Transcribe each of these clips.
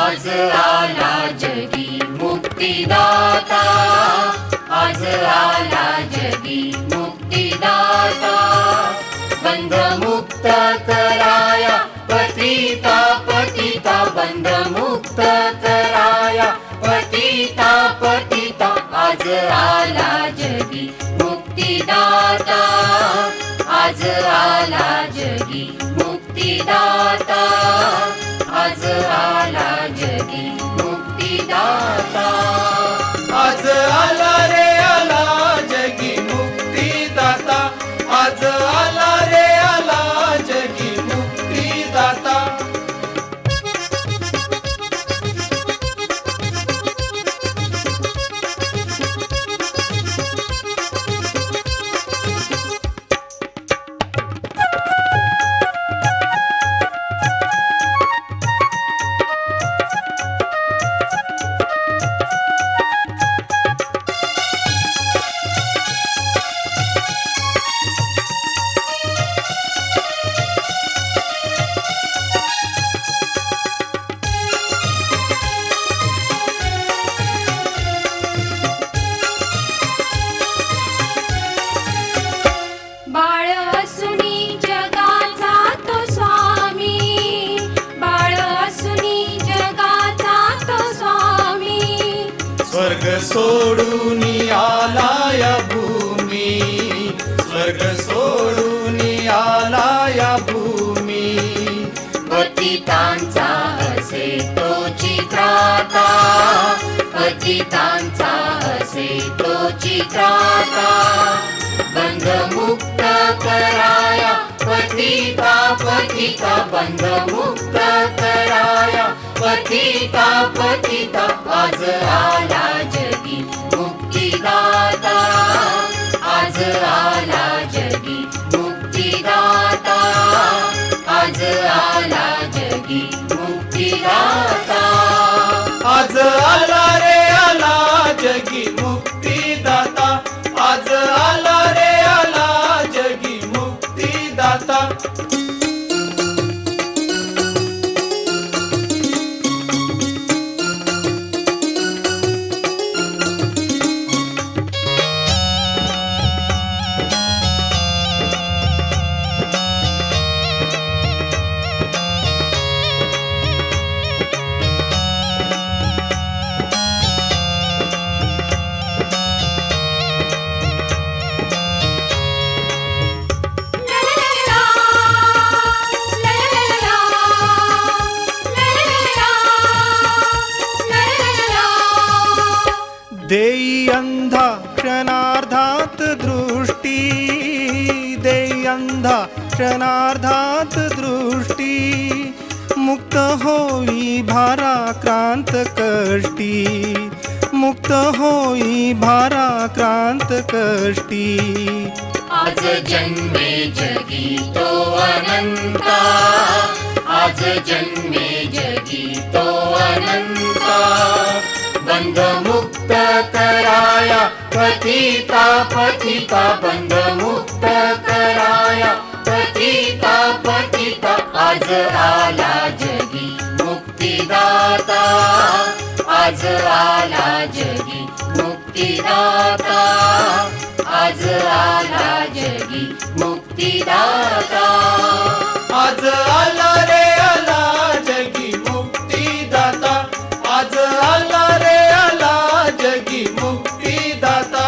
आज आला जगी मुक्तिदाता, आज आला जगी मुक्तिदाता, बंध मुक्त कराया पतिता पतिता, बंध मुक्त कराया पतिता पतिता, आज आला जगी मुक्तिदाता, आज आला जगी मुक्तिदाता, आज आला जगी मुक्तिदाता, आज आला रे आला जगी मुक्तिदाता, आज आला रे आला जगी मुक्तिदाता. बाळ असुनी जगाचा तो स्वामी, बाळ असुनी जगाचा तो स्वामी, स्वर्ग सोडून आला या भूमी, स्वर्ग सोडून आला या भूमी. पतितांचा असे तोची त्राता, पतितांचा असे तोची त्राता, बंध मुक्त कराया पतिता पतिता, बंध मुक्त कराया पतिता पतिता, आज आला जगी मुक्तिदाता, आज आला जगी मुक्तिदाता, आज आला जगी मुक्तिदाता, आज आला रे आला जगी मुक्तिदाता, आज आला रे आला जगी मुक्तिदाता. देई अंधा क्षणार्धात दृष्टी, देई अंधा क्षणार्धात दृष्टी, मुक्त होई भाराक्रांत कष्टी, मुक्त होई भाराक्रांत कष्टी. आज जन्मे जगी तो अनंता, आज जन्मे जगी तो अनंता, बंध मुक्त कराया पतिता पतिता, बंध मुक्त कराया पतिता पतिता, आज आला जगी मुक्तिदाता, आज आला जगी मुक्तिदाता, आज आला जगी मुक्तिदाता, आज आला रे आला जगी मुक्तिदाता, आज आला रे आला जगी मुक्तिदाता.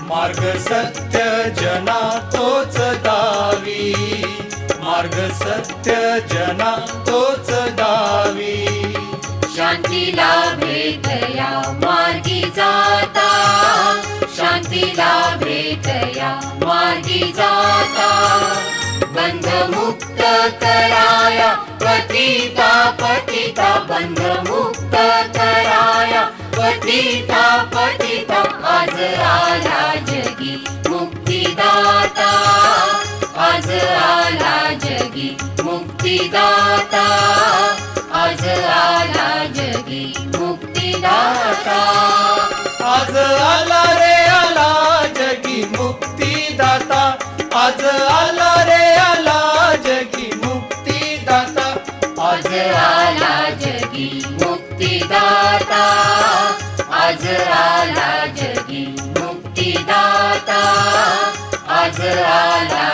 मार्ग सत्य जना तोच दावी, मार्ग सत्य जना तोच दावी शांतीला भेटया मार्गी जाता शांतीला भेटया मार्गी जाता बंध मुक्त कराया पतिता पतिता बंध मुक्त कराया पतिता पतिता आज आला जगी मुक्तिदाता आज आला जगी मुक्तिदाता आज आला जगी मुक्तिदाता आज आला रे आला जगी मुक्तिदाता आज आला रे आला जगी मुक्तिदाता आज आला जगी मुक्तिदाता आज आला जगी मुक्तिदाता आज आला